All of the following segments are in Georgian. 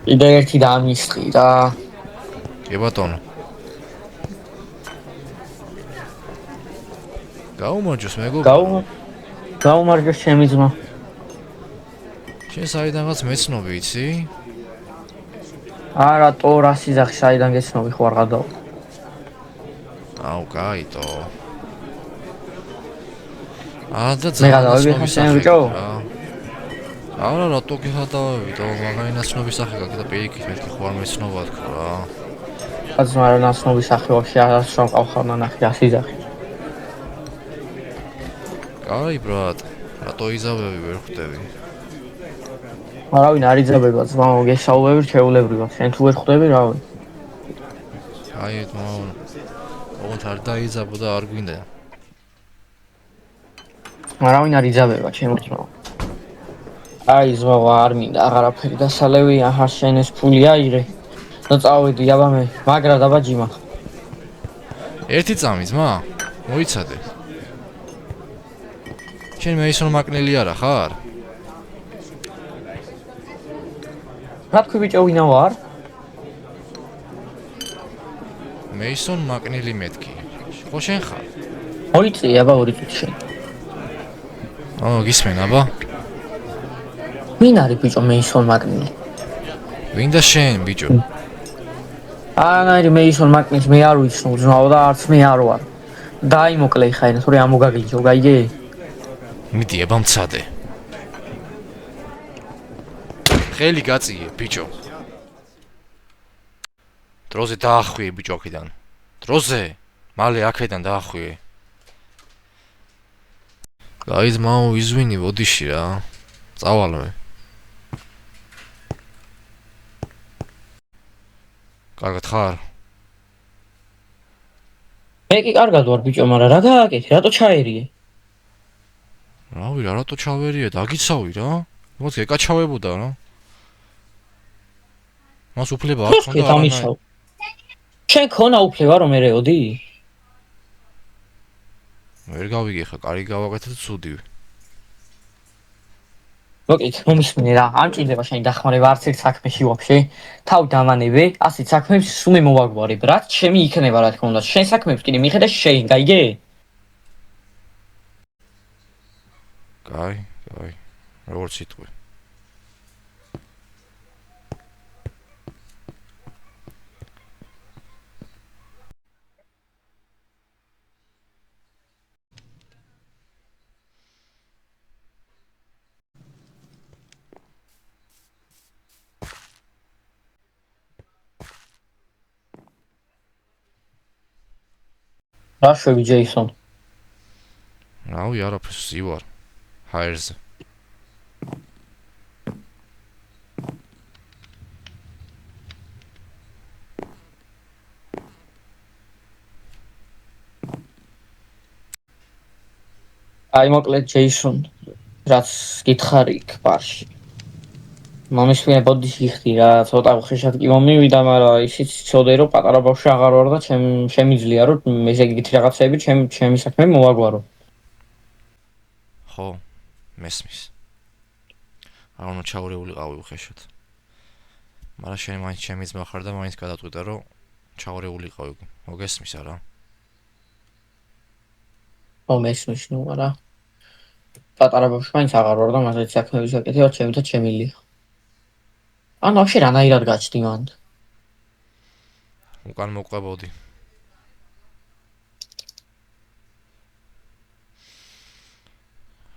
კიდე ერთი დამისხი რა. კი ბატონო. გაუმარჯოს მეგობრო. გაუმარჯოს ჩემი ძმა. შენ საიდანაც მეცნობი იცი? არა ტორასი ზახი საიდან გეცნობი ხო არ გადავა. აუ, კაიტო. და მე ძალიან გადავები ხა ნაცნობი შენ სახე ბიჭო? რა. არა, რატო გიხატავები და მაგარი ნაცნობი სახე გაქვს და პირიქით მეთქი ხო არ მეცნობა თქო რა. კაცმა რა ნაცნობი სახე ვაფშე არასდროს რომ ყავხარ ნანახი ასი ზახი. კაი ბრატ, რატო იზავები ვერ ხვდები? არავინ არ იძაბება ძმა გესაუბრები ჩეულებრივად. შენ თუ ვერ ხვდები რავი. აი ოღონდ არ დაიძაბო და არ გვინდა. არავინ არ იძაბება ჩემი ძმა. აი ზღვა არ მინდა აღარაფერი დასალევი აჰა შენ ეს ფული აიღე. და წავედი აბა მე მაგრა დაბაჯიმა. ერთი წამი ძმა? მოიცადე. შენ მეისონ მაკნელი არა ხარ? რა თქვი ბიჭო ვინა ვარ? მეისონ მაკნელი მეთქი. ხო შენ ხარ? მოიწი აბა 2 წუთი შენ. გისმენ აბა? ვინ არის ბიჭო მეისონ მაკნილი? ვინ და შენ ბიჭო? ანაირი მეისონ მაკნილი მე არ ვიცნობ ძმაო და არც მე არ ვარ. დაიმოკლე ხა ენა თორე ამოგაგიჯო გაიგე? მიდი აბა მცადე. ხელი გაწიე ბიჭო. დროზე დაახვიე ბიჭო აქედან. დროზე მალე აქედან დაახვიე. გაიზ მაუ იზვინი ვოდიში რა. წავალ მე. კარგად ხარ? მე კი კარგად ვარ ბიჭო, მაგრამ რა გააკეთე? რატო ჩაერიე? რავი რა რატო ჩავერიე? დაგიცავი რა. მოც ეკაჩავებოდა რა. მას უფლება აქვს ხონდა არანაირი. შენ ქონა უფლება რომ ერეოდი? ვერ გავიგე ხა, კარი გავაკეთე ცუდი. მოკლედ, მომისმინე რა, არ მჭირდება შენი დახმარება არც ერთ საქმეში ვაფშე. თავი დამანebe, ასეთ საქმეებს სულ მე მოვაგვარებ, რაც ჩემი იქნება რა თქმა უნდა. შენ საქმეებს კიდე მიხედა შენ, გაიგე? კაი, როგორც იტყვი. რა შვები ჯეისონ? რავი არაფერს ივარ. ჰაერზე. აი მოკლედ ჯეისონ, რაც გითხარი იქ ბარში. მომისმინე ბოდიში ხდი რა, ცოტა ხეშად კი მომივიდა, მაგრამ ისიც ცოდე რომ პატარა ბავშვი აღარ ვარ და შემიძლია რომ ესე იგი რაღაცები ჩემი საქმე მოვაგვარო. ხო, მესმის. არ უნდა ჩაურეულიყავი უხეშად. მაგრამ შენ მაინც ჩემი ძმა ხარ და მაინც გადაწყვიტე რომ ჩაურეულიყავი. მოგესმის არა? ო მესმის ნუ არა. პატარა ბავშვი მაინც აღარ ვარ და მასეთ საქმეების გაკეთება ჩემითაც შემილია. ანუ ვაფშე რანაირად გაჩდი მან? უკან მოყვებოდი.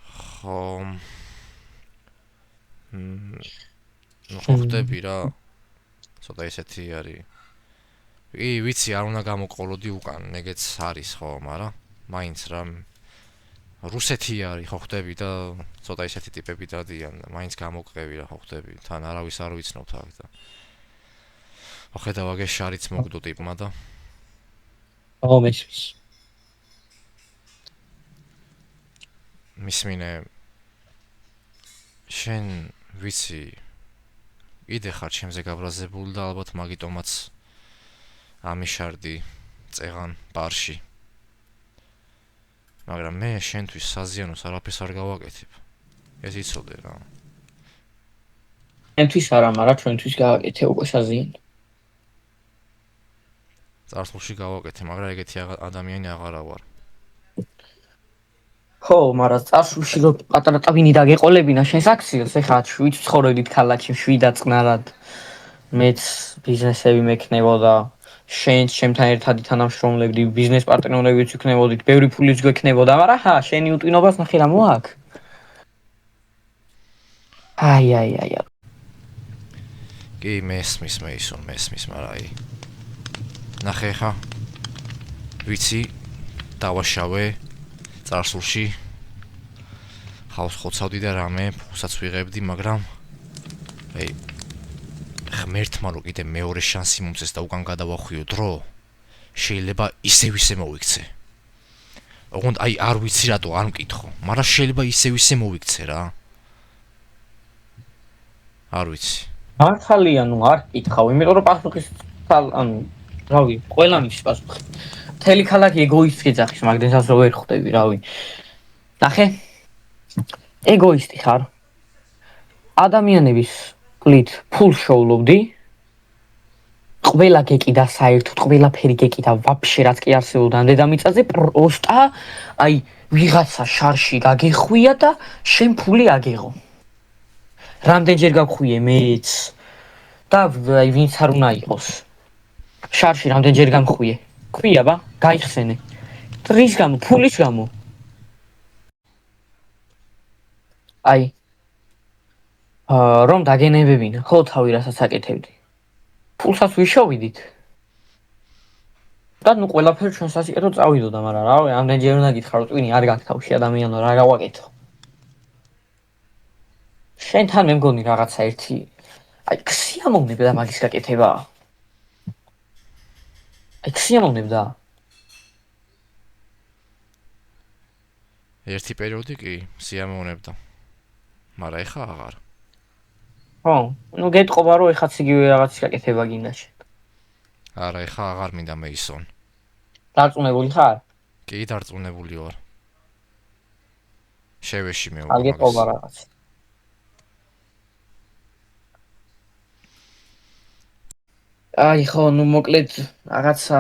ხო. ხვდები რა. ცოტა ისეთი არის. ვიცი არ უნდა გამოყოლოდი უკან, ეგეც არის ხო, მაგრამ მაინც რა რუსეთი არის ხო ხვდები და ცოტა ისეთი ტიპები დადიან და მაინც გამოყევი რა ხო ხვდები. თან არავის არ ვიცნობთ აქ და ხედავ აგე შარიც მოგდო ტიპმა და ო მესმის. მისმინე შენ ვიცი იდე ხარ ჩემზე გაბრაზებული და ალბათ მაგიტომაც ამიშარდი წეღან ბარში. მაგრამ მე შენთვის საზიანოს არაფერს არ გავაკეთებ. ეს იცოდე რა. ჩვენთვის არა, მაგრამ ჩვენთვის გააკეთე უკვე საზიანი. წარსულში გავაკეთე, მაგრამ ეგეთი ადამიანი აღარა ვარ. ხო, მაგრამ წარსულში რო პატარა ტავინი დაგეყოლებინა შენს აქციას, ეხლა 7 ცხოვრობდით ქალაქში, 7 წნარად. მეც ბიზნესები მექნებოდა, შენც ჩემთან ერთად თანამშრომლებდი, ბიზნეს პარტნიორებიც ვიქნებოდით, ბევრი ფულიც გვექნებოდა, მაგრამ ხა, შენი უტვინობას ნახე რა მოაქვს. აი. კი, მესმის მეისონ, მაგრამ აი. ნახე ხა. ვიცი, დავაშავე წარსულში. ხავს ხოცავდი და რამე, ფულსაც ვიღებდი, მაგრამ აი ღმერთმა რო კიდე მეორე შანსი მომწეს და უკან გადავახვიო დრო, შეიძლება ისე მოვიქცე. ოღონდ აი არ ვიცი რატო არ მკითხო, მაგრამ შეიძლება ისე მოვიქცე რა. არ ვიცი. მართალია, ნუ არ კითხავ, იმიტომ რომ პასუხის რავი, ყველა მის პასუხი. მთელი ქალაქი ეგოისტი ეძახის, მაგდენსაც რო ვერ ხვდები, რავი. ნახე. ეგოისტი ხარ. ადამიანების კლით ფულს შოულობდი. ყველა გეკიდა საერთოდ, ყველაფერი გეკიდა, ვაფშე რაც კი არსებობდა დედამიწაზე, პროსტა, აი, ვიღაცა შარში გაგეხვია და შენ ფული აგეღო. რამდენჯერ გავხვიე მეც და აი ვინც არ უნდა იყოს. შარში რამდენჯერ გამხვიე. ქვია ბა, გაიხსენე. დღის გამო, ფულის გამო. აი რომ დაგენებებინა, ხო თავი რასაც აკეთებდი. ფულსაც ვიშოვიდით. და ნუ ყველაფერი ჩვენ სასიკეთო წავიდოდა, მაგრამ რავი, ამდენჯერ უნდა გითხრა, რომ ტვინი არ გაქვს თავში ადამიანო, რა გავაკეთო. შენთან მე მგონი რაღაცა ერთი აი ქსიამოვნებდა მაგის გაკეთება. აი ქსიამოვნებდა. ერთი პერიოდი კი სიამოვნებდა. მაგრამ ეხა აღარ. ხო, ნუ გეტყობა რომ ეხაც იგივე რაღაცის გაკეთება გინდა შენ. არა, ეხა აღარ მინდა მეისონ. დარწმუნებული ხარ? კი, დარწმუნებული ვარ. შევეში მე არ გეტყობა რაღაც. აი ხო, ნუ მოკლედ რაღაცა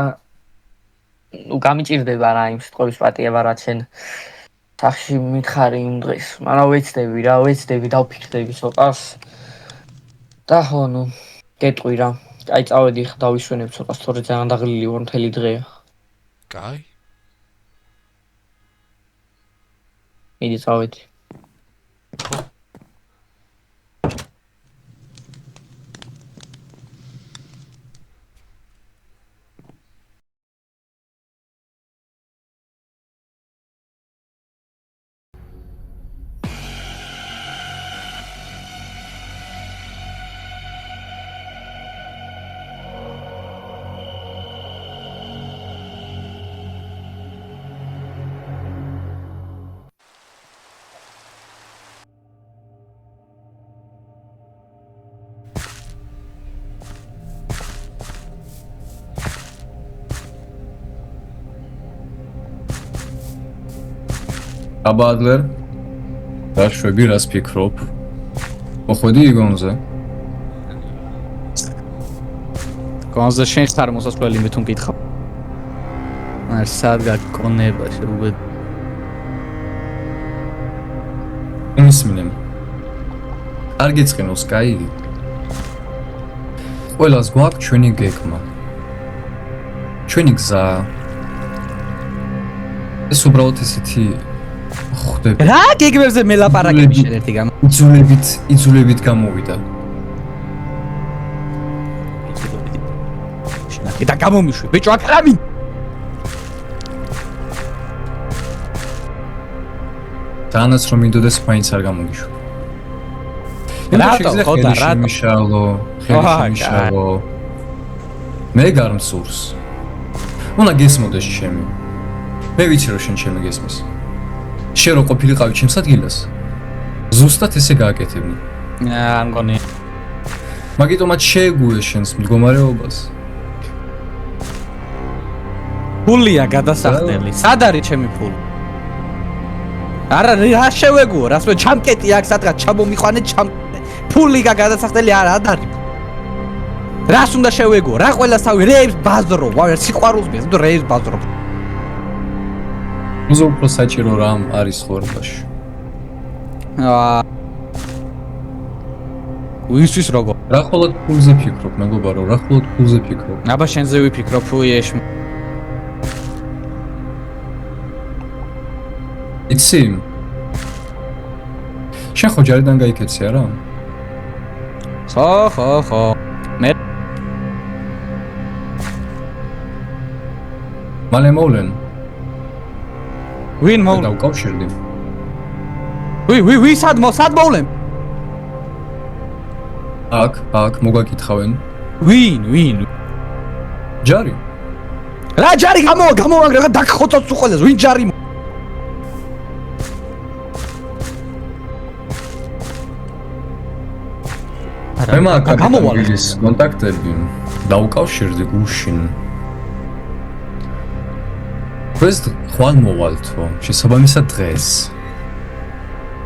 ნუ გამიჭირდება რა იმ სიტყვის პატიება რა შენ სახში მითხარი იმ დღეს, მაგრამ ვეცდები, დავფიქრდები ცოტას. და ხო, ნუ გეტყვი რა. აი წავედი ხა დავიშვენებ ცოტას, თორე ძალიან დაღლილი ვარ მთელი დღეა. კაი. მიდი წავედი. აბა ადლერ რა შვები რას ფიქრობ? მოხვედი იგონზე? გონზე შენ ხარ მოსასვლელი მე თუ მკითხავ. არ სად გაგკონება შეუბე. იმისმინემ. არ გეწყინოს, კაი? ყველას გვაქვს ჩვენი გეგმა. ჩვენი გზა. ეს უბრალოდ ისეთი ხვდები. რა გეგმებზე მელაპარაკები შენ ერთი გამ. იძულებით გამოვიდა. შენ და გამომიშვი, ბიჭო, აქ რა მინდა? თანაც რომ მინდოდეს მაინც არ გამოგიშვა. რატო, ხოდა, რატო? მიშალო. მე გარმსურს. უნდა გესმოდეს ჩემი. მე ვიცი რომ შენ ჩემი გესმის. შენ რო ყოფილიყავი ჩემს ადგილას, ზუსტად ესე გააკეთებდი. არ მგონი. მაგიტომაც შეეგუე შენს მდგომარეობას. ფულია გადასახდელი. სად არის ჩემი ფული? არა, რა შევეგუო, რას მე ჩამკეტი აქ სადღაც ჩამომიყვანე, ფული გადასახდელი არ არის. რას უნდა შევეგო? რა ყველასავი რეებს ბაზრო, ვარ სიყვარულს მის, თუ რეებს ბაზრო. უზო უფრო საჭირო რამ არის ხორბაში. ვისთვის როგორ? რა ხოლოდ ფულზე ფიქრობ, მეგობარო, რა ხოლოდ ფულზე ფიქრობ. აბა შენზე ვიფიქრობ, უიეშ. იცი? შენ ხო ჯარიდან გაიქეცი არა? ხო. მე მალე მოვლენ. ვინ მოვლენ? დავკავშირდი. ვი სად მოვლენ? აქ მოგაკითხავენ. ვინ? ჯარი. რა ჯარი გამოვა რა დაგხოცოთ უყოლეს ვინ ჯარი? მე მაგ გამოვალის კონტაქტები დავკავშირდი გუშინ. ეს ხვალ მოვალთო, შესაბამისად დღეს.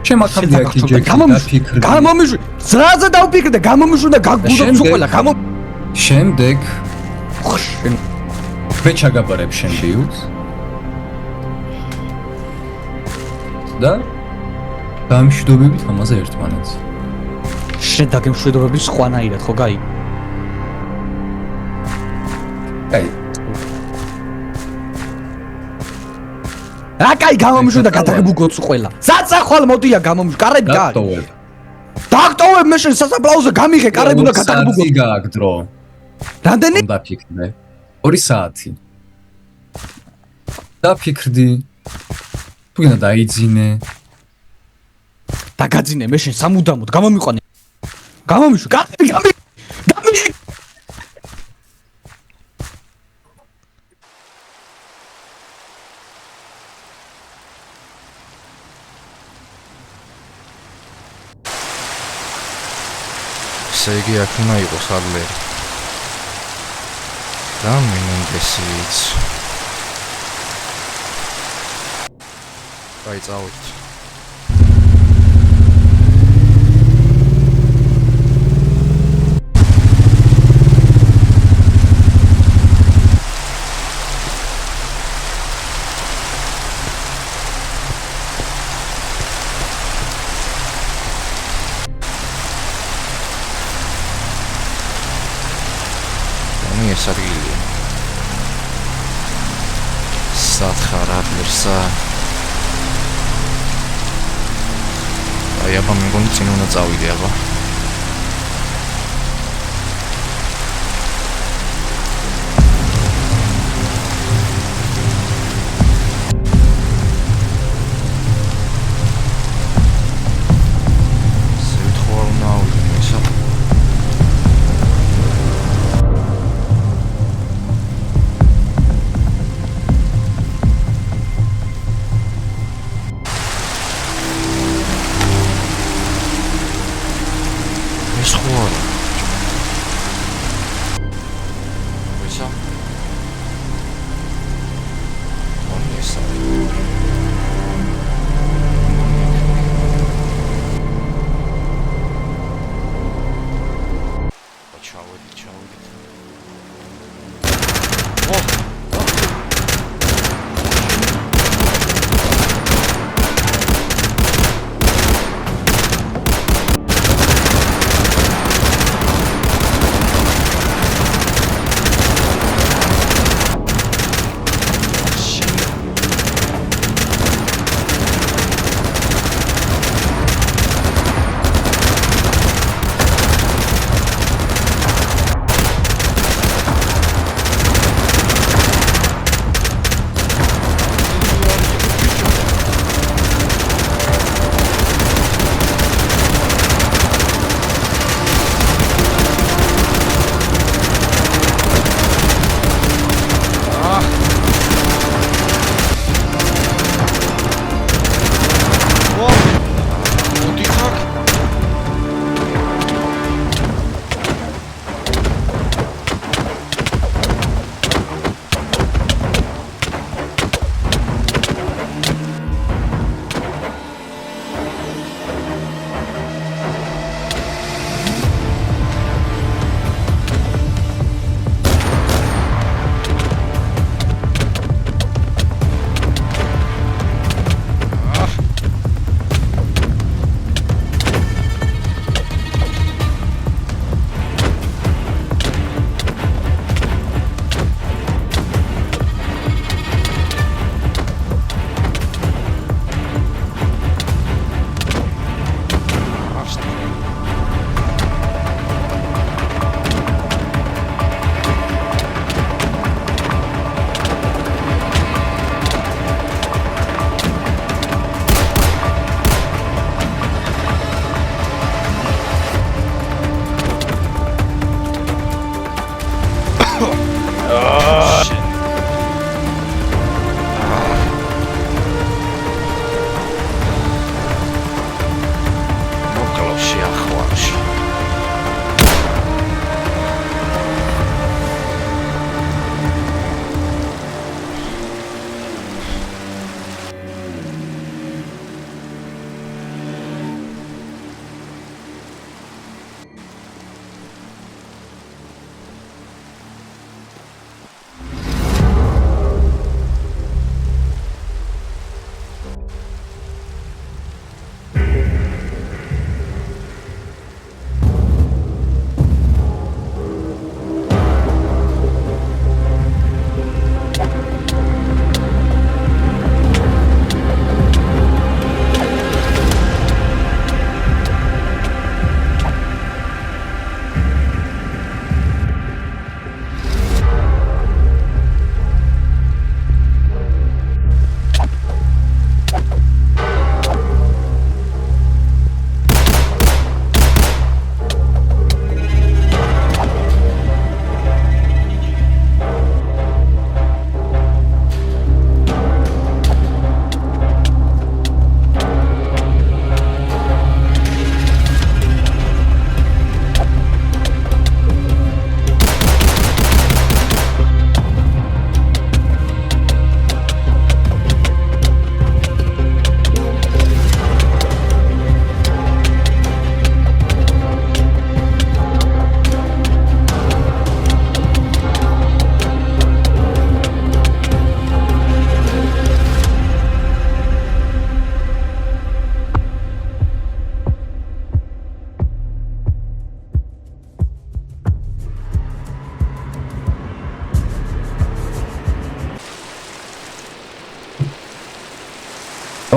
შემაქამდე აქ იჯექი დაფიქრდი. გამომიშვი. ზრაზე დავფიქრდი, გამომიშვი და გაგუდოთ უყოლა, შემდეგ მე ჩაგაბარებ შენ ბიუს. და დამშვიდობებით ამაზე ერთმანეთს. შენ დაგემშვიდობები სხვანაირად ხო გაი? აი რა კაი გამომიშვი და გადაგებუგოთ ყველა. საწახვალ მოდია გამომიშვი, კარები გაი. დაქტოვებ მე შენ სასაფლაოზე გამიღე, კარები უნდა გადაგებუგოთ. საათი გააგდრო. რამდენი? დაფიქრდე. 2 საათი. დაფიქრდი. თუ გინდა დაიძინე. დაგაძინე მე შენ სამუდამოდ გამომიყვანე. გამომიშვი, კარები გამიღე. იგი აქ უნდა იყოს არლერი. რა მინდესიც. აი წავით. ეს ადგილი სათხარ ადლერსა აი აბა მეგონი წინ უნდა წავიდე აბა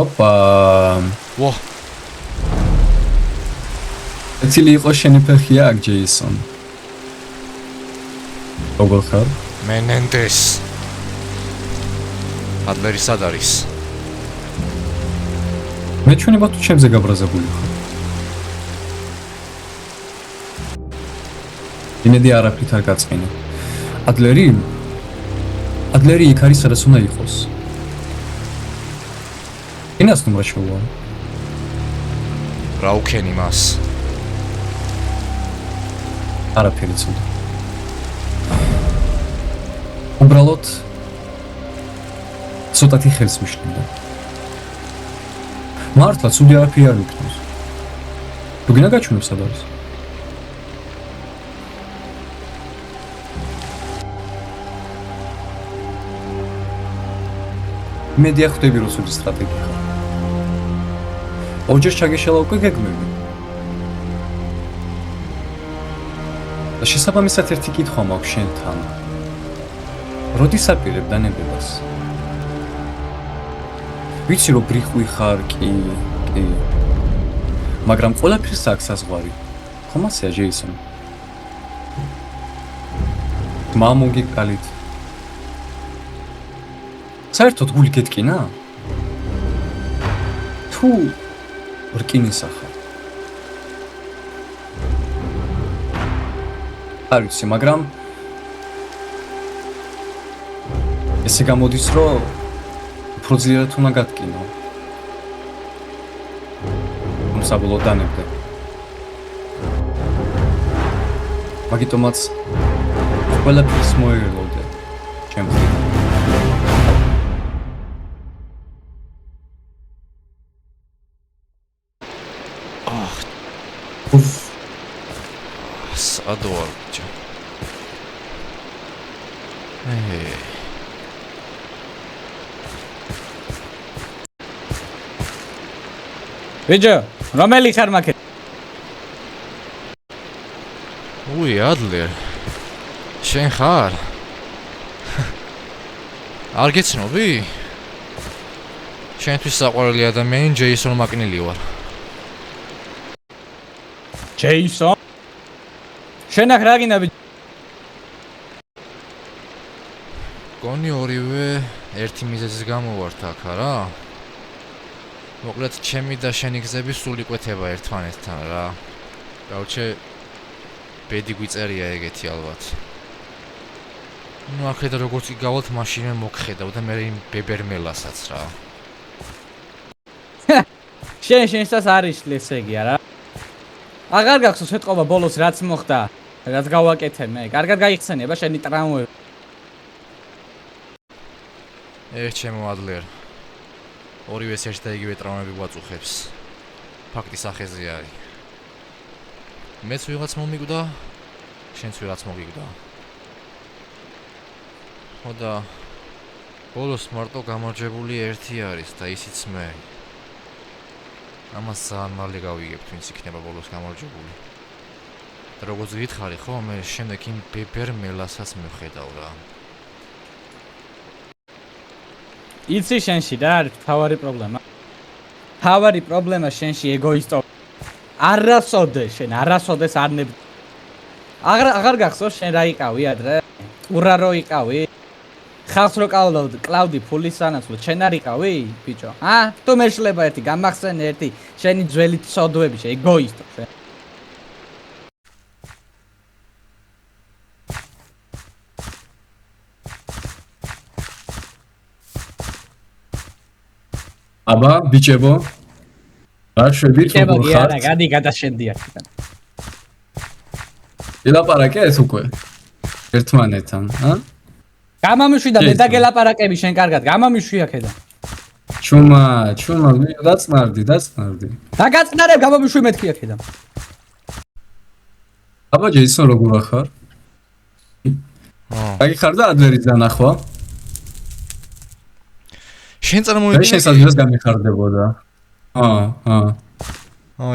ოპა. ვო, ეთილი იყო შენი ფეხია აქ ჯეისონ. როგორ ხარ? მენენდეს. ადლერი სად არის? მე ჩვენება თუ ჩემზე გაბრაზებული ხარ. იმედი არაფრით არ გაწყინე. ადლერი იქ არის, სადაც უნდა იყოს. ინას ნუმრა შევუვარ. რა უქენი მას? არაფერი ცუდი. უბრალოდ ცოტათი ხელს მიშლიდა. მართლა ცუდი არაფერი არ იქნებს. თუ გინდა გაჩვენებ სად არის? მედია ხვდები რომ ცუდი სტრატეგია ხარ. ორჯერ ჩაგეშალა უკვე გეგმები. და შესაბამისად ერთი კითხვა მაქვს შენთან. როდის აპირებ დანებებას? ვიცი რომ ბრიხვი ხარ, კი. მაგრამ ყველაფერს აქვს საზღვარი. ხომასია ჯეისონ. მამოგიკალით. საერთოდ გული გეტკინა? თუ რკინისა ხარ. არ ვიცი, მაგრამ ესე გამოდის, რომ უფრო ძლიერად უნდა გატკინო. საბოლოოდ დანებდე. მაგიტომაც ყველაფერს მოერელოდე ჩემს. ადوار ბიჭო. ბიჭო, რომელი ხარ მაქეთ? უი, ადლერ. შენ ხარ? არ გეცნობი? შენთვის საყვარელი ადამიანი ჯეისონ მაკნილი ვარ. ჯეისონ? შენ აქ რა გინდა ბიჭო? გონი ორივე ერთი მიზეზის გამო ვართ აქ, არა? მოკლედ ჩემი და შენი გზები სულ იკვეთება ერთმანეთთან რა. გავჩე ბედი გვიწერია ეგეთი ალბათ. ნუ აქედა როგორც კი გავალთ მაშინვე მოგხედავ და მე იმ ბებერმელასაც რა. შენსაც არის ესე იგი არა? აღარ გახსოვს ეთყობა ბოლოს რაც მოხდა, რაც გავაკეთე მე. კარგად გაიხსენება შენი ტრაუმები. ჩემო ადლერ. ორივეს ერთ და იგივე ტრაუმები გვაწუხებს. ფაქტი სახეზე არის. მეც ვიღაც მომიკვდა, შენც ვიღაც მოგიკვდა. ხოდა ბოლოს მარტო გამარჯვებული ერთი არის და ისიც მე. ამას ძალიან მალე გავიგებ, ვინც იქნება ბოლოს გამარჯვებული. და როგორც გითხარი, ხო, მე შემდეგ იმ ბებერმელასაც მივხედავ რა. იცი შენში რა არის თავარი პრობლემა? თავარი პრობლემა შენში ეგოისტო. არასოდეს არ ნებ. აღარ გახსოვს შენ რა იყავი ადრე? ტურა რო იყავი? ხალხს რო კლავდი ფულის სანაცვლოდ შენ არ იყავი, ბიჭო? თუ მეშლება ერთი გამახსენე ერთი შენი ძველი ცოდვები შე ეგოისტო შენ. აბა, ბიჭებო. რა შვედით როგორ ხართ? არა, გადი გადაშენდი აქედან. ელაპარაკეთ უკვე ერთმანეთთან, გამამიშვი და მე დაგელაპარაკები შენ კარგად, გამამიშვი აქედან. ჩუმა, დაწნარდი. დაგაწნარებ გამამიშვი მეთქი აქედან. აბა ჯეისონ როგორ ხარ? აი ხარ და ადლერის დანახვა? შენ წარმოვიდი შენ სადღაც გამიხარდებოდა.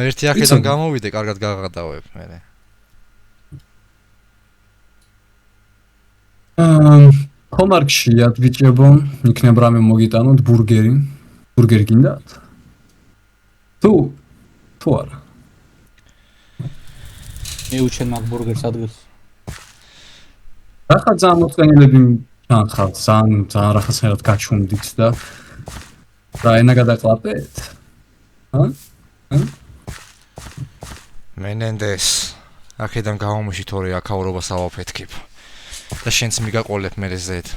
ერთი აქედან გამოვიდე, კარგად გაღადავებ მე. ხომარკში ად ბიჭებო, იქნებ რამე მოგიტანოთ ბურგერი. ბურგერი გინდათ? თუ არა. მიუჩენ მაგ ბურგერს ადგილს. ახლა ძალიან მოწყენილები განხართ, ძალიან რაღაცნაირად გაჩვენდით და რა ენა გადაყლაპეთ? მენენდეს აქედან გამომიში თორე აქაურობას ავაფეთქებ და შენც მიგაყოლებ მე ზედ.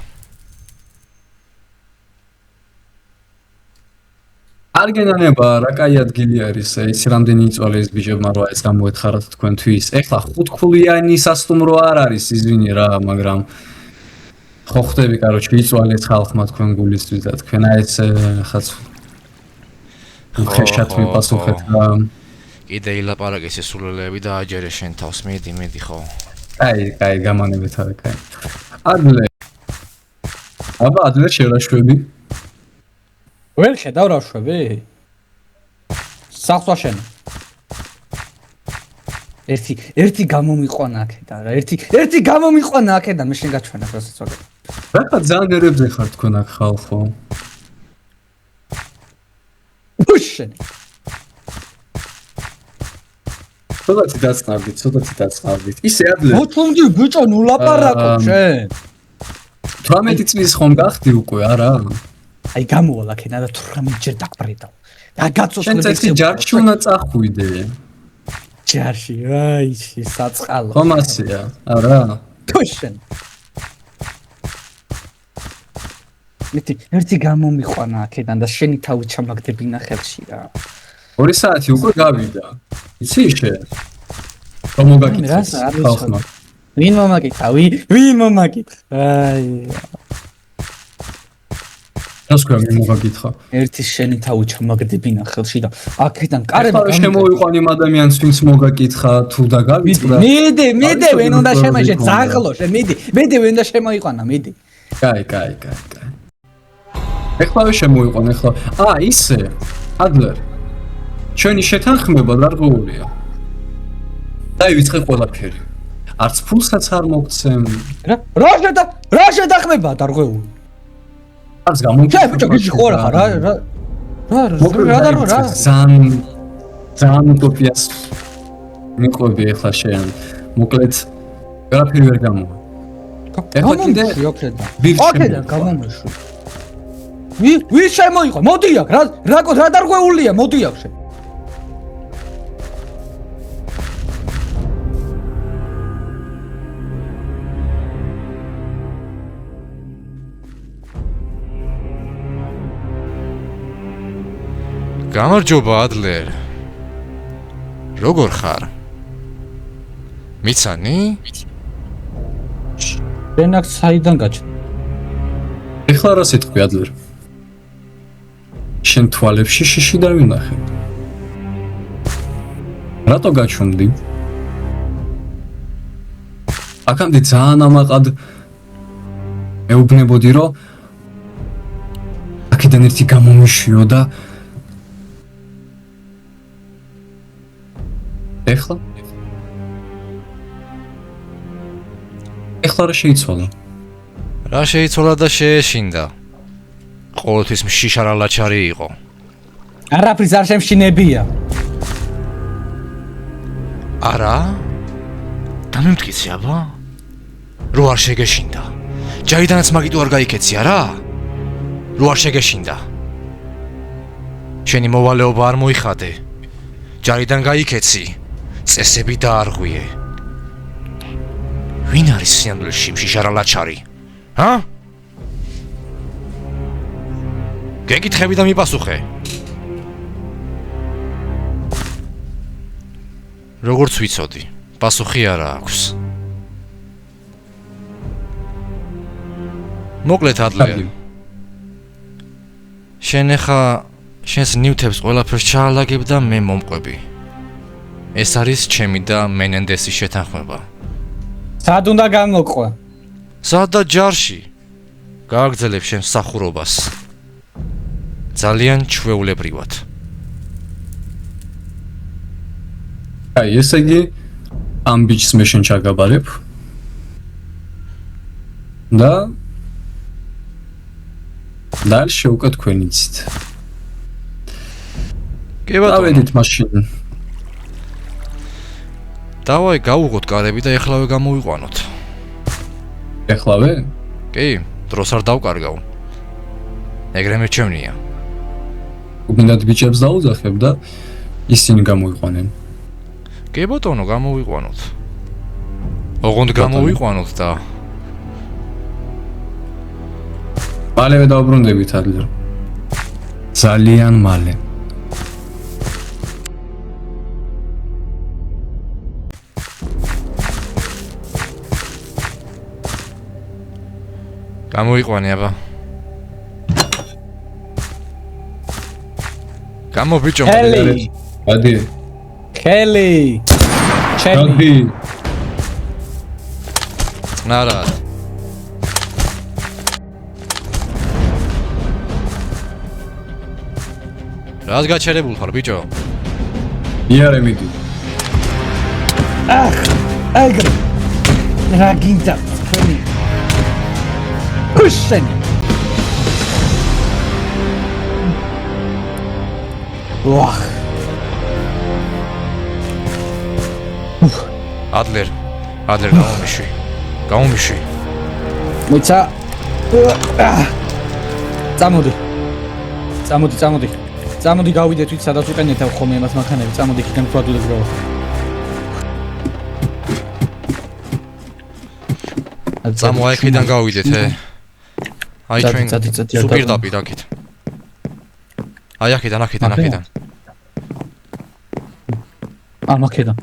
არ გენანება რა კაი ადგილი არის, ის რამდენი იწვალე ეს ბიჭებმა რა ეს გამოეთხარათ თქვენთვის. ეხლა ხუთქულიანი სასტუმრო არ არის, ისვინი რა, მაგრამ ხო ხტები, კაროჩე, იწვალეთ ხალხმა თქვენ გულისთვის და თქვენ აი ეს ხაც ხეშად მიპასუხეთ რა. კიდე ილაპარაკე სულელეები და აჯერე შენ თავს, მიდი ხო. კაი, გამანებით არა, კაი. ადლერ შევაშვები. ვერ შედავრავშვები? სახსვა შენ. ერთი გამომიყვანა აქედან რა, ერთი გამომიყვანა აქედან, მე შენ გაჩვენა რასაც ვაკეთებ. რა ძალიან ერებზე ხარ თქვენ აქ ხალხო. უშენ. ცოტათი დაწყავდით. ისე ადლერ. მოთუნდი ბიჭო, ნუ ლაპარაკობ შენ. 18 წლის ხომ გახდი უკვე, არა? აი გამოვალ აქედან და 18 ჯერ დაგბრედავ. და გაცოცხლე. შენ წესი ჯარში უნდა წახვიდე. ჯარში, აი, საწყალო. ხომ ასეა, არა? თუშენ. ერთი გამომიყვანა აქედან და შენი თავი ჩამაგდებინა ხელში რა. 2 საათი უკვე გავიდა. იცი შენ? რომ მოგაკითხეს ხალხმა. ვინ მომაკითხა? აი. რას ქვია მე მოგაკითხა? ერთი შენი თავი ჩამაგდებინა ხელში და აქედან კარება შემოიყვან იმ ადამიანს ვინც მოგაკითხა თუ და გავიწყდა. მიდი, ვინ უნდა შემოიყვანო, ძაღლო შენ, მიდი, ვინ უნდა შემოიყვანო, მიდი. კაი. ეხლა შემოიყვან, ეხლა. ისე. ადლერ. ჩვენი შეთანხმება დარღვეულია. დაივიწყე ყველაფერი. არც ფულსაც არ მოგცემ. რა შეთანხმება დარღვეული? არც გამომჩა. ბიჭო, გიჟი ხო რა დარღვა? ძალიანუტოპიას მიყვები ეხლა შენ. მოკლედ ვერაფერი ვერ გამოვა. ეხლა კიდე აქედან გამომეშვი. ვინ შემოიყო? მოდი აქ, რა დარღვეულია, მოდი აქ შენ. გამარჯობა ადლერ. როგორ ხარ? მიცანი? შენ აქ საიდან გაჩნდა? ეხლა რა სიტყვი ადლერ? შენ თვალებში შიში დავინახე. რატო გაჩვენდი? აქამდე ძალიან ამაყად მეუბნებოდი რომ აქედან ერთი გამომიშვიო და ეხლა რა შეიცვალა? რა შეიცვალა და შეეშინდა? ყოველთვის შიშარალაჩარი იყო. არაფრის არ შემშინებია. არა? დამემტკიცე აბა? რო არ შეგეშინდა. ჯაიდანაც მაგიტო არ გაიქეცია რა? რო არ შეგეშინდა. შენი მოვალეობა არ მოიხადე. ჯაიდან გაიქეცი. წესები დაარღვიე. ვინ არის სინამდვილეში შიშარალაჩარი? გეკითხები და მიპასუხე. როგორც ვიცოდი, პასუხი არა აქვს. მოკლედ ადლერ. შენ ახლა შენს ნივთებს ყველაფერს ჩაალაგებ და მე მომყვები. ეს არის ჩემი და მენენდესის შეთანხმება. სად უნდა გამოყვა? სად და ჯარში. გააგრძელებ შენ მსახურობას. ძალიან ჩვეულებრივად. ესე იგი ამ ბიჭს მე შენ ჩაგაბარებ. და შევუკეთ თქვენ იცით. კი ბატონო. დავედით მაშინ. დავაი გავუღოთ კარები და ეხლავე გამოვიყვანოთ. ეხლავე? კი, დროს არ დავკარგავ. ეგრე მეჩვენია. უგინდათ ბიჭებს დაუძახებ და ისინი გამოიყვანენ. კი ბატონო, გამოვიყვანოთ. ოღონდ გამოვიყვანოთ და მალევე დავბრუნდებით ადლერ. ძალიან მალე. გამოვიყვანე აბა. გამო ბიჭო. ჰელი ადი. ჰელი ჩელი ადი. ნარა. რას გაჩერებულ ხარ ბიჭო? იარე მიდი. ეგრე რა გინდა თქვენი უშენი ვახ ადლერ გამომიშვი. გამომიშვი. მოიცა წამოდი გავიდეთ ვით სადაც უკან ეთავ ხომ იმას მანქანები წამოდი იქიდან პროდუქტებს გავახ წამო აიქიდან გავიდეთ აი ჩვენ სუპირდაპირ აქეთ აი აქედან ამაკედან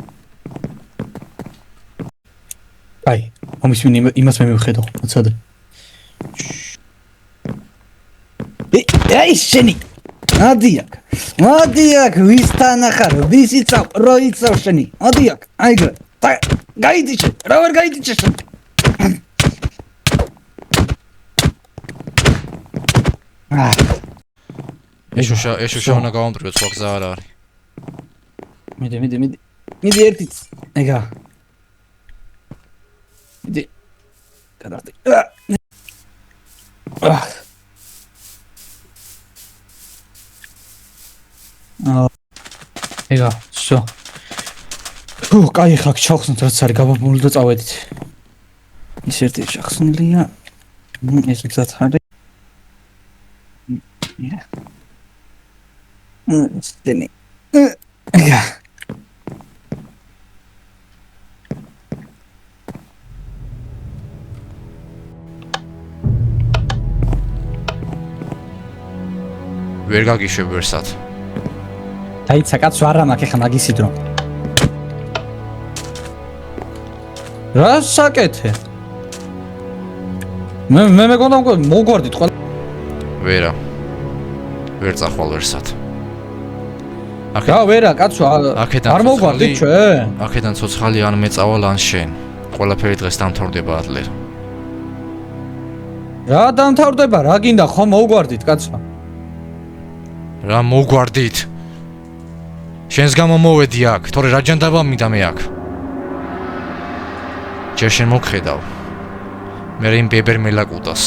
აი ომის იმას მე მივხედავაცადე აი შენი მადიაკ ვისთან ახარ ვისიცავ როიცავ შენი მადიაკ აიგრე გაიდიჩე რა ვერ გაიდიჩე ეშუშა უნდა გავამტრიოთ სხვა გზა არ არის მიდი ერთიც ეგა მიდი გადახდი ეგა всё კაი ხაკ ჩახსნით რაც არის გაბაბული და წავედით ის ერთი ჩახსნილია ეს გზაც არის სტენი ეგა ვერ გაგიშვებ ვერსად დაიცა კაცო არა მაქვს ხა მაგისი დრო რა საკეთე მე მეგონა მოგვარდით ყველა ვერა ვერ წახვალ ვერსად რა ვერა კაცო არ მოგვარდით ჩვენ აქედან ცოცხალი ან მეწავალ ან შენ ყველაფერი დღეს დამთავრდება ადლერ რა დამთავრდება რა გინდა ხომ მოგვარდით კაცო რა მოგვარდით შენს გამო მოვედი აქ თორე რა ჯანდაბა მინდა მე აქ ჯერ შენ მოგხედავ მე იმ ბებერ მელაკუტას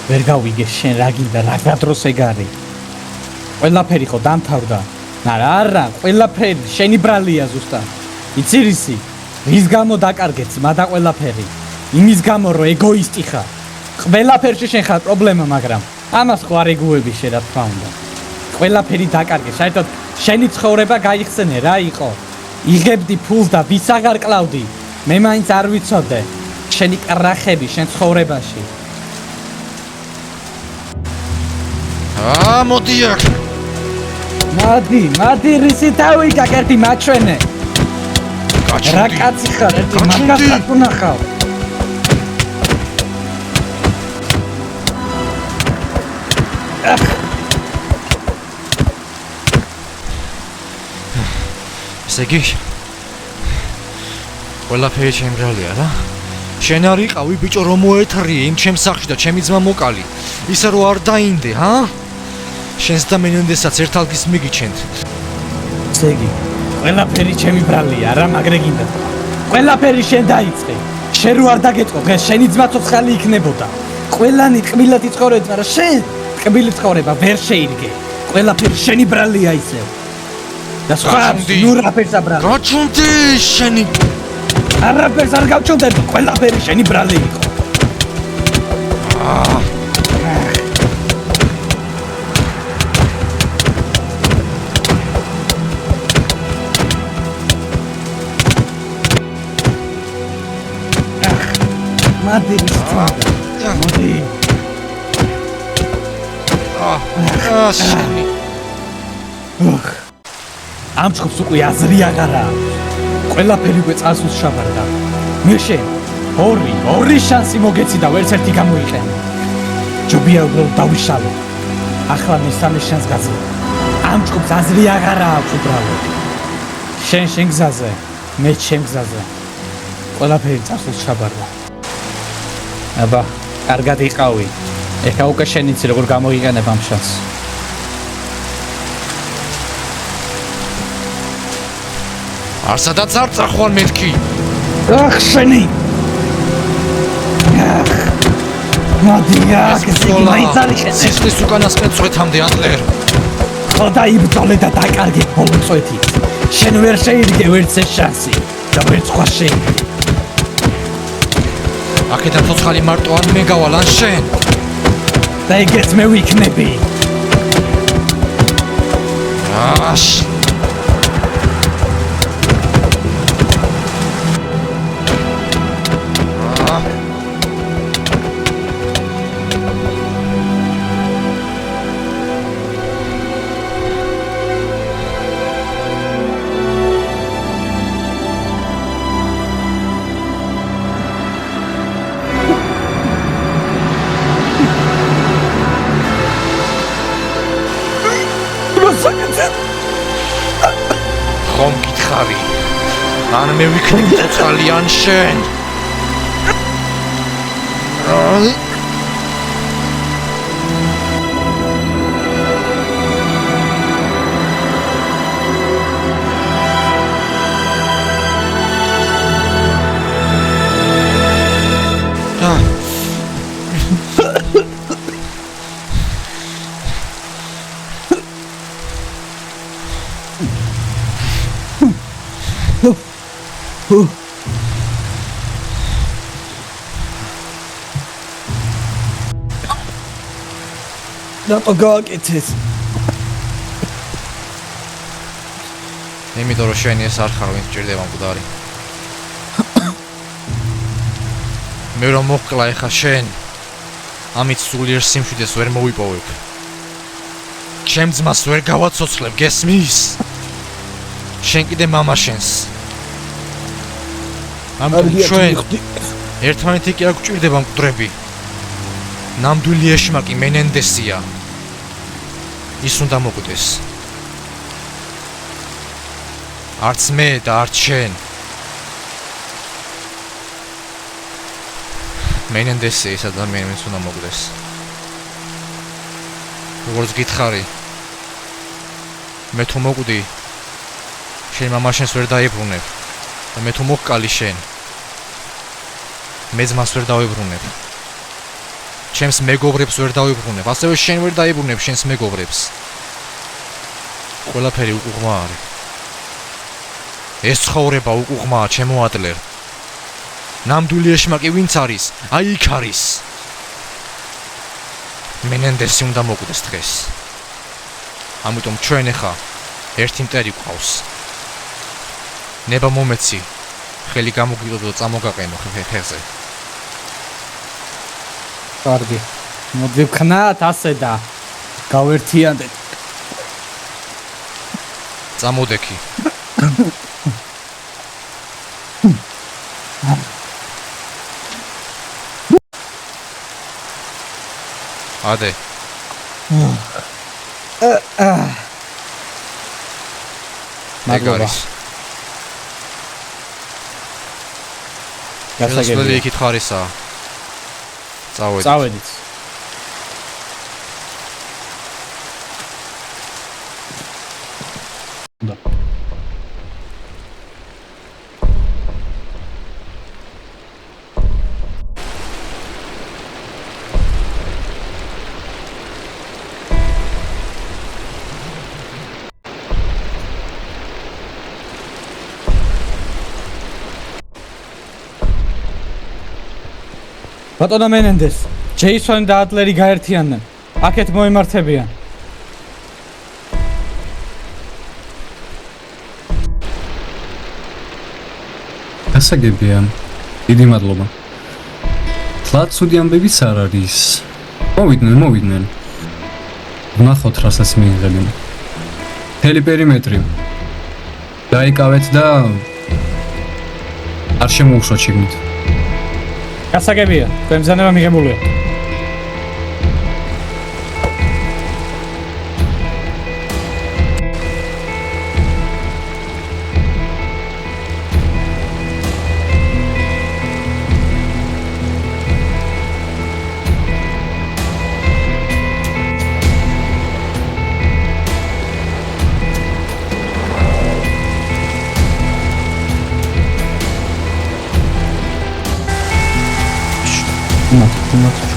ვერ გავიგე შენ რა გინდა რა გადროს ეგ არის ყველაფერი ხო დამთავრდა არა ყველაფერი შენი ბრალია ზუსტად იცი რისი რის გამო დაკარგეთ მადა ყველაფერი იმის გამო რომ ეგოისტი ხარ ყველაფერში შენ ხარ პრობლემა მაგრამ ამას ხო არ ეგუები შენ რა თქმა უნდა ყველაფერი დაკარგე საერთოდ შენი ცხოვრება გაიხსენე რა იყო იღებდი ფულს და ვის აღარ კლავდი მე მაინც არ ვიცოდე შენი კრახები შენ ცხოვრებაში მოდი აქ მადი რისი თავი გაკერტი მაჩვენე რა კაცი ხარ ერთი მაგას უნახავ სეგი ყველაფერი ჩემ ბრალია რა შენ არ იყავი ბიჭო რომ მოეთრიე იმ ჩემს სახში და ჩემი ძმა მოკალი ისე რომ არ დაინდე შენს და მენენდესაც ერთ ალგის მიგიჩენთ სეგი ყველაფერი ჩემი ბრალია რა მაგრე გინდა ყველაფერი შენ დაიწყე შენ რო არ დაგეწყო დღეს შენი ძმა ცოცხალი იქნებოდა. ყველანი ტკბილად იცხოვრეთ, მაგრამ შენ ტკბილი ცხოვრება ვერ შეირგე. ყველაფერი შენი ბრალია ისევ. და სხვა ნუ რაფერს აბრალ. გაჩუნდი შენი. არაფერს არ გავჩუნდები, ყველაფერი შენი ბრალი იყო. Მოდი. შენი. ამ ჩხუბს უკვე აზრი აღარ აქვს. ყველაფერი უკვე წასულს შაბარდა. მე შენ ორი შანსი მოგეცი და ვერც ერთი გამოიყენე. ჯობია უბრალოდ დავიშალო. ახლა მესამე შანს გაძლევ. ამ ჩხუბს აზრი აღარ აქვს უბრალოდ. შენ გზაზე, მე ჩემ გზაზე. ყველაფერი წასულს შაბარდა. აბა, კარგად იყავი. ეხა უკვე შენ იცი როგორ გამოიყენებ ამ შანსს. არსადაც არ წახვალ მეთქი. ახ შენი. მოდი, სისხლის უკანასკნელ წვეთამდე ადლერ. ხოდა იბრძოლე და დაკარგე ბოლო წვეთი. შენ ვერ შეირგე ვერც ეს შანსი და ვერც სხვა შეირგე. აქედან ცოცხალი მარტო არ მეგავალ ან შენ. და ეგეც მე ვიქნები. ხომ გითხარი? ან მე ვიქნები ცოცხალი ან შენ? რატო გააკეთეს? იმიტომ რომ შენი ეს არ ხარ, ვინც ჭირდება მკვდარი. მე რომ მოხკლა ეხა შენ, ამით სულიერ სიმშვიდეს ვერ მოვიპოვებ. ჩემ ძმას ვერ გავაცოცხლებ, გესმის? შენ კიდე მამა შენს. ამიტომ ჩვენ ერთმანეთი კი არ გვჭირდება მკვდრები. ნამდვილი ეშმაკი მენენდესია. ის უნდა მოკვდეს. არც მე და არც შენ. მენენდესია ის ადამიანი, ვინც უნდა მოკვდეს. როგორც გითხარი, მე თუ მოკვდი, შენ მამა შენს ვერ დაიბრუნებ. და მე თუ მოჰკალი შენ, მე ძმას ვერ დავიბრუნებ. ჩემს მეგობრებს ვერ დავიბრუნებ, ასევე შენ ვერ დაიბრუნებ შენს მეგობრებს. ყველაფერი უკუღმა არის. ეს ცხოვრება უკუღმაა, ჩემო ადლერ. ნამდვილი ეშმაკი ვინც არის? აი იქ არის. მენენდესი უნდა მოკვდეს დღეს. ამიტომ ჩვენ ახლა ერთი მტერი გვყავს. ნება მომეცი, ხელი გამოგიდო და წამოგაყენო ხეხზე. კარგი. მოდი ვქნათ ასე და გავერთიანდეთ. წამოდექი. ადე. მაგარის. გასაგებია. იქით ხარისა. წავედით. ბატონო მენენდეს, ჯეისონი და ადლერი გაერთიანდნენ. აქეთ მოემართებიან. გასაგებია. დიდი მადლობა. თლად ცუდი ამბებიც არ არის. მოვიდნენ. ვნახოთ, რასაც მიიღებენ. მთელი პერიმეტრი. დაიკავეთ და არ შემოუშვათ შიგნით. გასაგებია, თქვენ ბრძანება მიღებულია.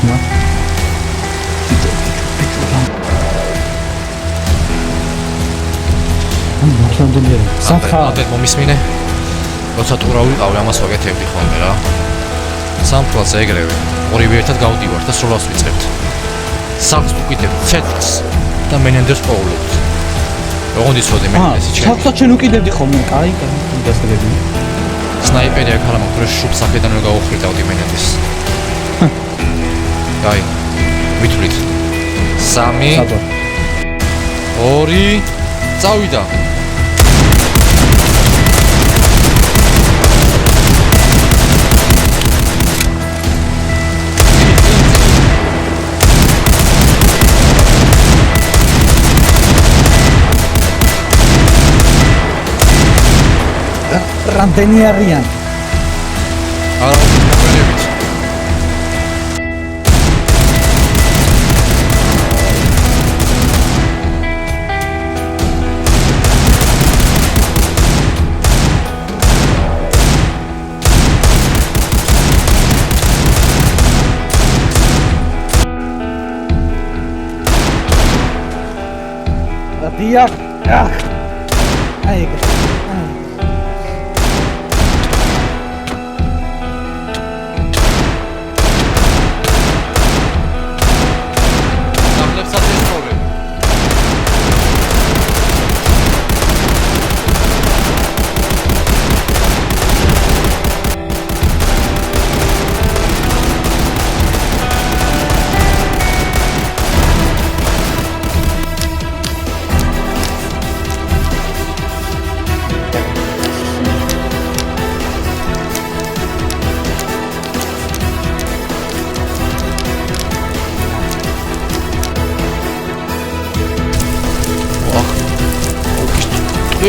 ჩუმად. ამდენ მომისმინე. როცა ტურა ვიყავი, ამას ვაკეთებდი ხოლმე რა. სამფლაზე ეგრევე. ორივე ერთად გავდივართ და სროლას ვიწყებთ. სახლს ვუკიდებ ცეცხლს და მენენდეს პოულობთ. როგორ იცოდი მენენდესი ჩემი? სახლს ჩვენ უკიდებდი ხოლმე, კაი, გასაგებია. სნაიპერი აქ არა მაქვს, შუბს აქედან ვერ გავუხრიტავდი მენენდეს. აი, ვითვლით. 3 2 წავიდა. რამდენი არიან? არა, მოველებით. დიახ. აი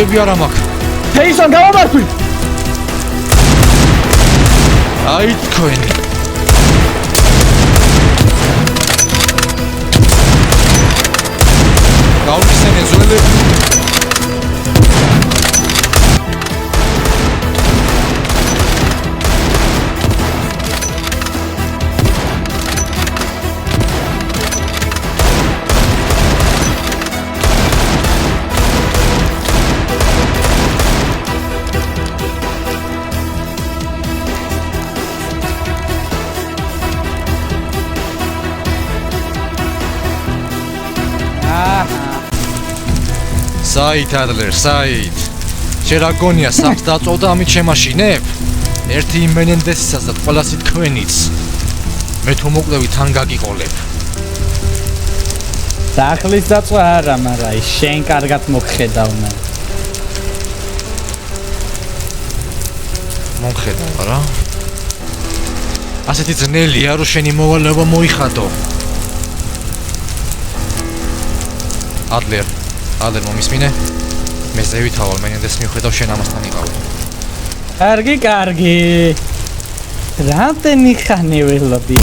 ები არა მაქვს. ჯეისონ გამომართვი. აი თქვენი. გავიხსენე ზოლები. საით ადლერ, საით. შენ რა გონია სახლს დაწოვდა ამით შემაშინებ? ერთი იმ მენენდესისაც და ყველასი თქვენიც. მე თუ მოკლევი თან გაგიყოლებ. სახლის დაწვა არა, მაგრამ შენ კარგად მოგხედავნა. მომხედავ რა? ასეთი ძნელია რომ შენი მოვალეობა მოიხადო. ადლერ მომისმინე. მე ზევითავალ მენენდეს მიხედავ შენ ამასთან იყავი. კარგი. რამდენი ხანი ველოდი?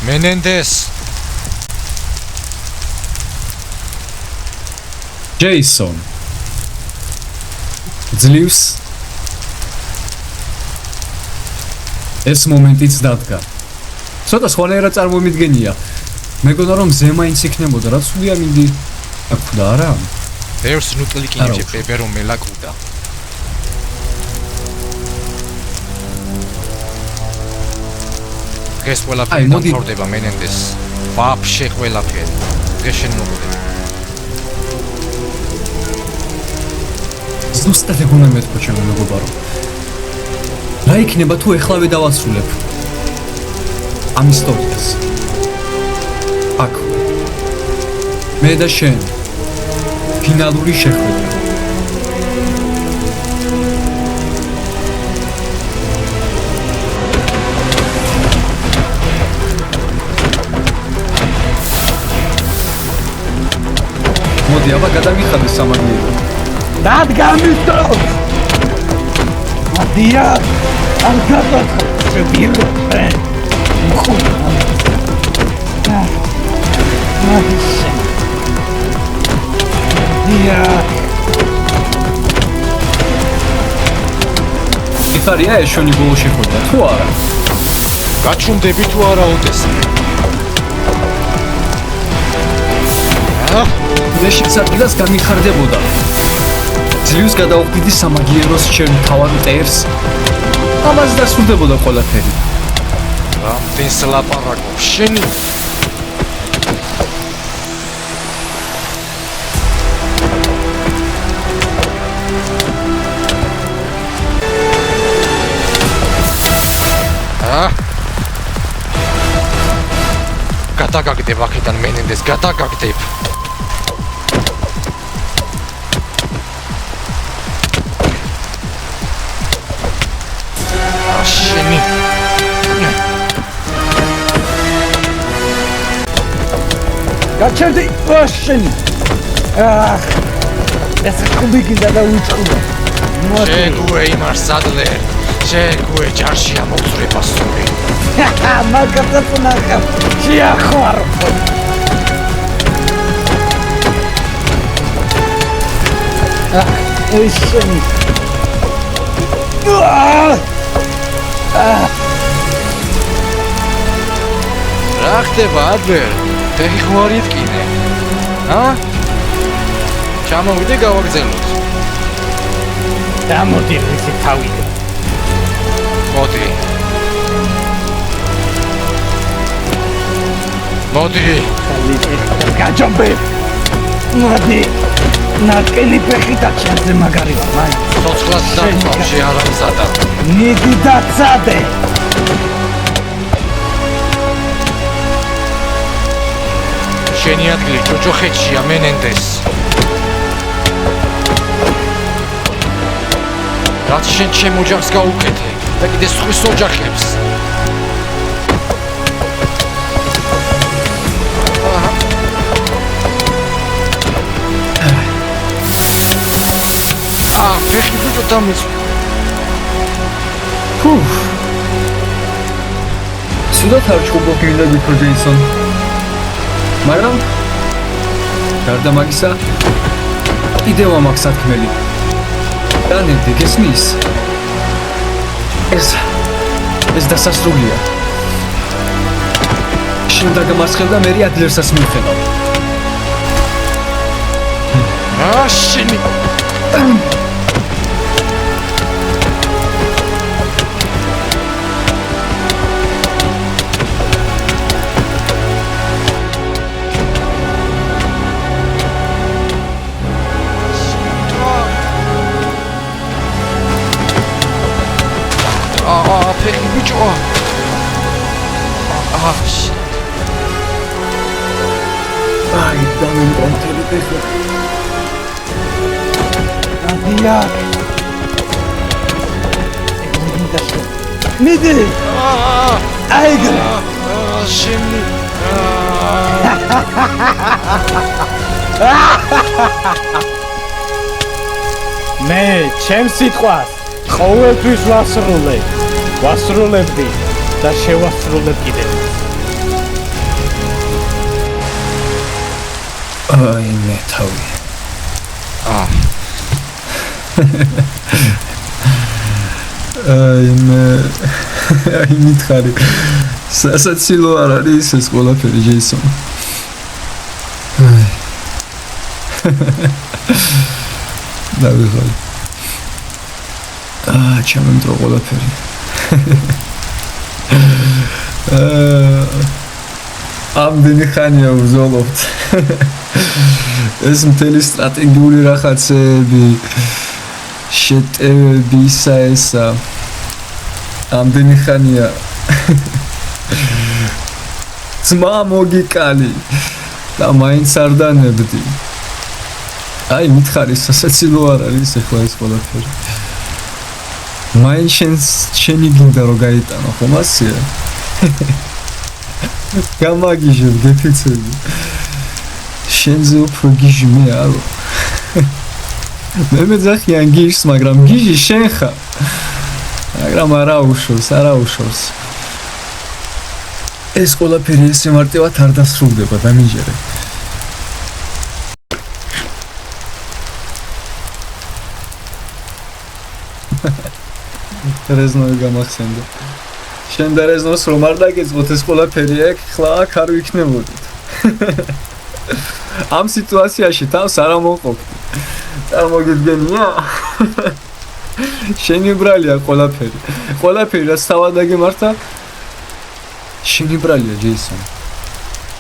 მენენდეს. ჯეისონ. ძლივს ეს მომენტიც დადგა. ცოტა სხვანაირად წარმომიდგენია. მეგონა რომ ზე მაინც იქნებოდა, რაც უდია მინდი. აკვდა არა? ბევრს ნუტლიკინებში პეპერომ მელაკუდა. დღეს ყველაფერი დამთავრდება მენენდეს. ვაფშე ყველაფერი. დღეს შენ მოკვდები. ზუსტად ეგ უნდა მეთქვა ჩემო მეგობარო. რა იქნება თუ ეხლავე დავასრულებ ამ ისტორიას? აქ მე და შენ ფინალური შეხვედრა. მოდი აბა გადავიხადე სამაგიერო. დადგამისო! მადია! არ გადაწყო! შეგირო! იფარია ეს შენი ბოლო შეხვედრა თუ არა? გაჩუმდები თუ არა ოდესმე? რეშიც ადგილას გამიხარდებოდა. ძლივს გადაუხდიდი სამაგიეროს შენ თავარ მტერს. ამას დასრულდებოდა ყველაფერი. რამდენს ლაპარაკობ შენი? გადაგაგდებ აქედან მენენდეს, გადაგაგდებ. შენი გაჩერდი შენი ეს კუბიკი და უჩხუბა შეგუე იმარ სადლერ შეგუე ჯარში ამოძრება სული მაგასაც ნახა შეახარო შენი რა ხდება ადვერ? ფეხი ხო არ იტკინე? ჩამოვიდე გავაგზავნოთ. გამოდი ისე თავიდან. მოდი. გაჯობე. მოდი. ნაკელი ფეხი და ჩემზე მაგარი ვარ, მაინც. ცოცხლად დამწავში არ ამზადა. მიდი დაცადე. შენი ადგილი ჯოჯოხეთშია მენენდეს. რაც შენ ჩემ ოჯახს გაუკეთე და კიდე სხვის ოჯახებს. ფეხი ბიჭო დამეწვა. სულად არ ჩხუბობ გინდა გიქო ჯეისონ. მაგრამ გარდა მაგისა კიდევ ამაქვს სათქმელი. დანედი გესმის? ეს დასასრულია. შენ დაგამარცხებ და მე ადლერსაც მივხედავ. შენი ფეხი ბიჭო. აი, დამემკვიდრე ფეხი. მადია. მიდი. აიგრა. შენი. მე ჩემს სიტყვას ყოველთვის ვასრულებდი და შევასრულებ კიდევ. აი მე თავი. აი მითხარი. სასაცილო არ არის ეს ყველაფერი ჯეისონ. დავიღალე. ჩამემტრო ყველაფერი. ამდენი ხანია ვზოლობთ. ეს მთელი სტრატეგიული რაღაცები, შეტევები ისა. ამდენი ხანია. ძმა მოგიკალი და მაინც არ დანებდი. აი მითხარი სასაცილო არ არის ახლა ეს ყველაფერი. მაინც შენი გინდა რომ გაიტანო ხომ ასია? გამაგიჟებ გეფიცები. შენზე უფრო გიჟი მე არო. მე მეძახიან გიჟს, მაგრამ გიჟი შენ ხარ. მაგრამ არა უშავს. ეს ყველაფერი ესე მარტივად არ დასრულდება, დამიჯერე. რეზნოვი გამახსენდა. შენ და რეზნოს რომ არ დაგეწყოთ ეს ყველაფერი ეგ, ხლა აქ არ ვიქნებოდით. ამ სიტუაციაში თავს არ ამოყოფდი. წარმოგიდგენია? შენი ბრალია ყველაფერი. ყველაფერი რაც თავად დაგემართა შენი ბრალია ჯეისონ.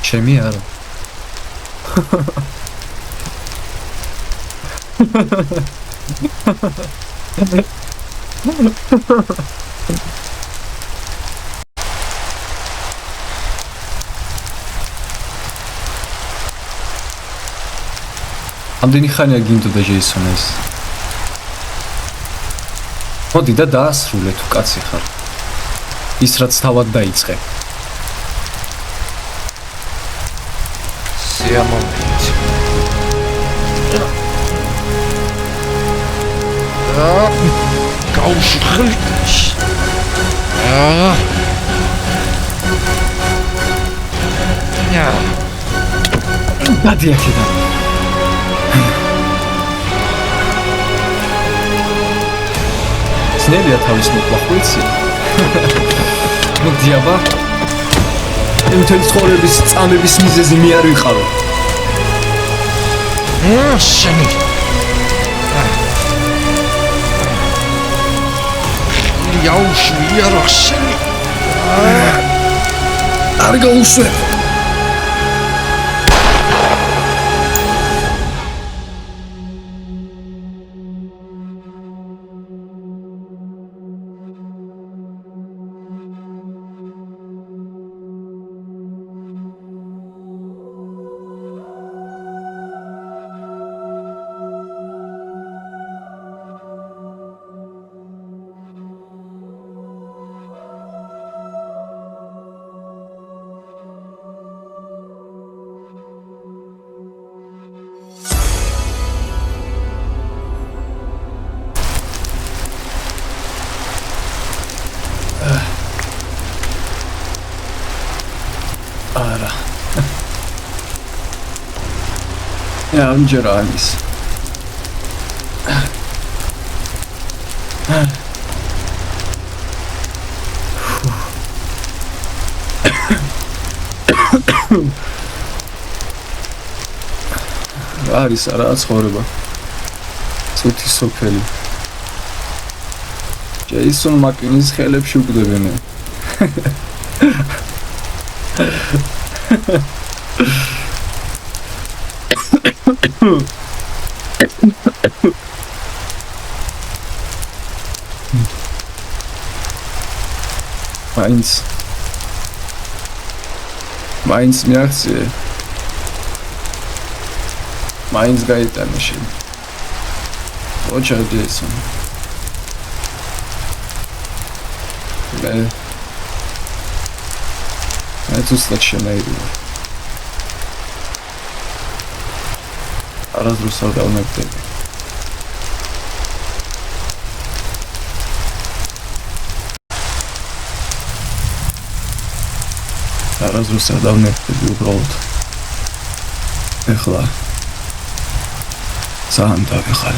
ჩემი არა. ამდენი ხანია გინდოდა ჯეისონ ეს. მოდი და დაასრულე თუ კაცი ხარ. ის რაც თავად დაიწყე. სიამოვნებით. გაუშხლიშ. დადი აქედან. ძნელია თავის მოკლა ხუიცი. მოდი აბა. მთელი ცხოვრების წამების მიზეზი მე არ ვიყავ. შენი. იაუშვი არა შენი. არ გაუშვებ. არა. ამჯერ არის. არის არა ცხოვრება. წუთი სოფელი. ჯეისონ მაკინის ხელებში უგდებენ. მაინც მიაღწიე. მაინც გაიტანე შენ. ოჩა ჯეისონ. მე ზუსტად შემეირია. არასდროს არ დავნებდები. არასდროს არ დავნებდები უბრალოდ. ეხლა ძალიან დავიხარ.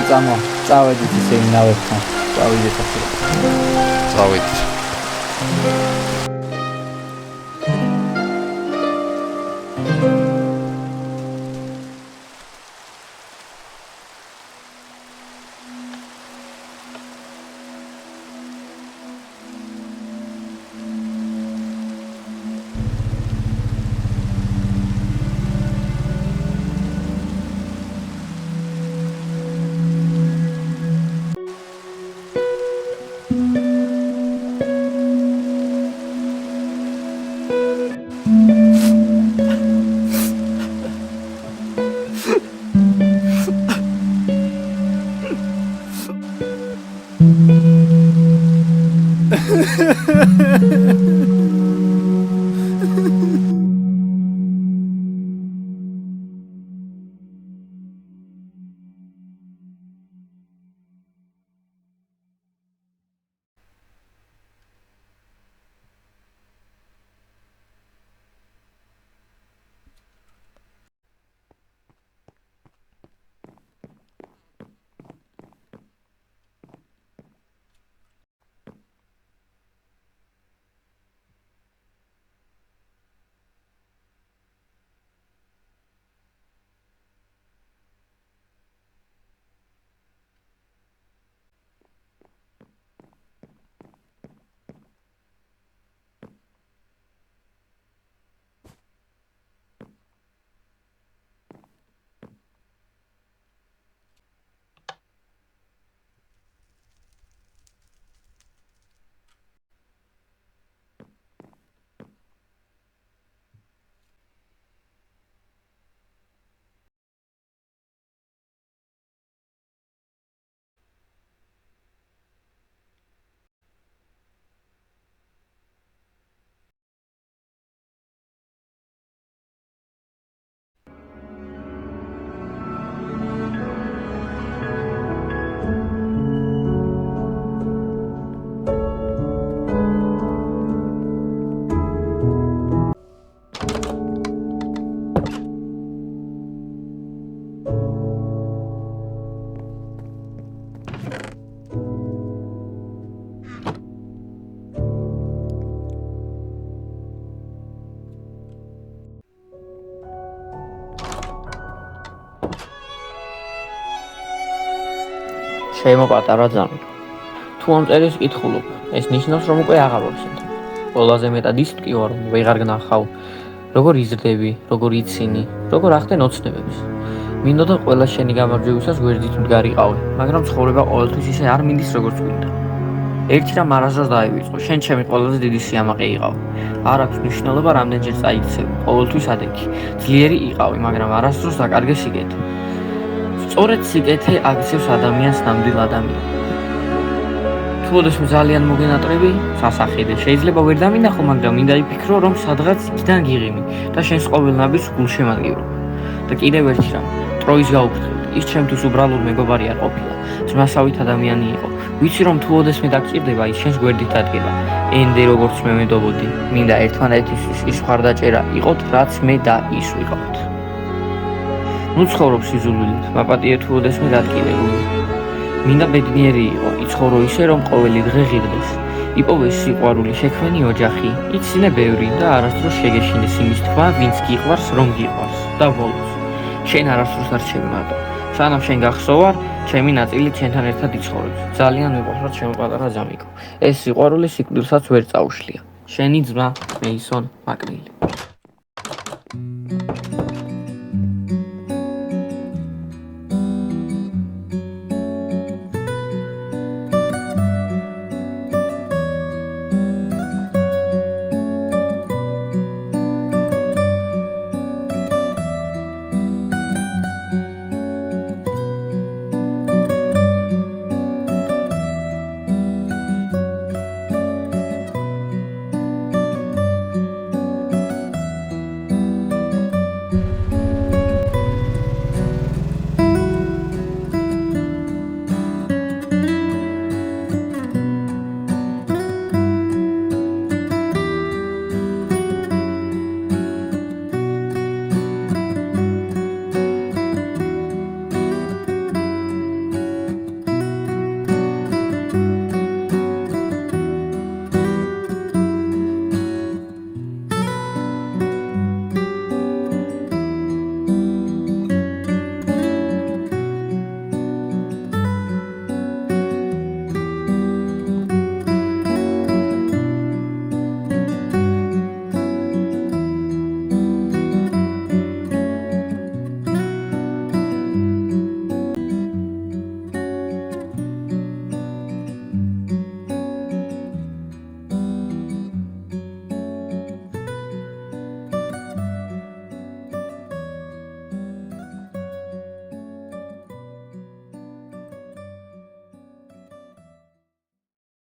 წამო, წავედით ისინი ნავებთან. წავიდეთ ახლა. წავედით. Შემო პატარა ძამი. თუ ამ წერილს კითხულობ, ეს ნიშნავს, რომ უკვე აღარ ვარ შენთან. ყველაზე მეტად ის მტკივა, რომ ვეღარ გნახავ, როგორ იზრდები, როგორ იცინი, როგორ ახდენ ოცნებებს. მინდოდა ყველა შენი გამარჯვებისას გვერდით მდგარიყავი, მაგრამ ცხოვრება ყოველთვის ისე არ მინდის, როგორც გვინდა. ერთი რამ არასდროს დაივიწყო, შენ ჩემი ყველაზე დიდი სიამაყე იყავ. არ აქვს მნიშვნელობა, რამდენჯერ წაიქცევი, ყოველთვის ადექი. ძლიერი იყავი, მაგრამ არასდროს დაკარგე სიკეთე. სწორედ სიკეთე აქცევს ადამიანს ნამდვილ ადამიანს. თუ ოდესმე ძალიან მოგენატრები, სასახედე, შეიძლება ვერ დამინახო, მაგრამ მინდა იფიქრო, რომ სადღაც იქიდან გიღიმი და შენს ყოველ ნაბიჯს გულშემატკივრობ. და კიდევ ერთი რამ, ტროის გაუფრთხილდი, ის ჩემთვის უბრალოდ მეგობარი არ ყოფილა, ძმასავით ადამიანი იყო. ვიცი რომ თუ ოდესმე დაგჭირდება, ის შენს გვერდით დადგება. ენდე როგორც მე მედობოდი, მინდა ერთმანეთისთვის ის მხარდაჭერა იყოთ, რაც მე და ის ვიყავთ. ნუ ცხოვრობ სიზულვილით, მაპატიე თუ ოდესმე დადგილებული. მინდა ბედნიერი იყო, იცხოვრო ისე, რომ ყოველი დღე ღირდეს. იპოვეს სიყვარული, შექმენი ოჯახი, იცინე ბევრი და არასდროს შეგეშინეს იმის თქმა, ვინც გიყვარს, რომ გიყვარს. და ბოლოს, შენ არასდროს არ ჩემი მარტო. სანამ შენ გახსოვარ, ჩემი ნაწილი ჩვენთან ერთად იცხოვრებს. ძალიან მიყვარს, ჩემო პატარა ძამიკო. ეს სიყვარული სიკვდილსაც ვერ წაუშლია. შენი ძმა, მეისონ მაკნილი.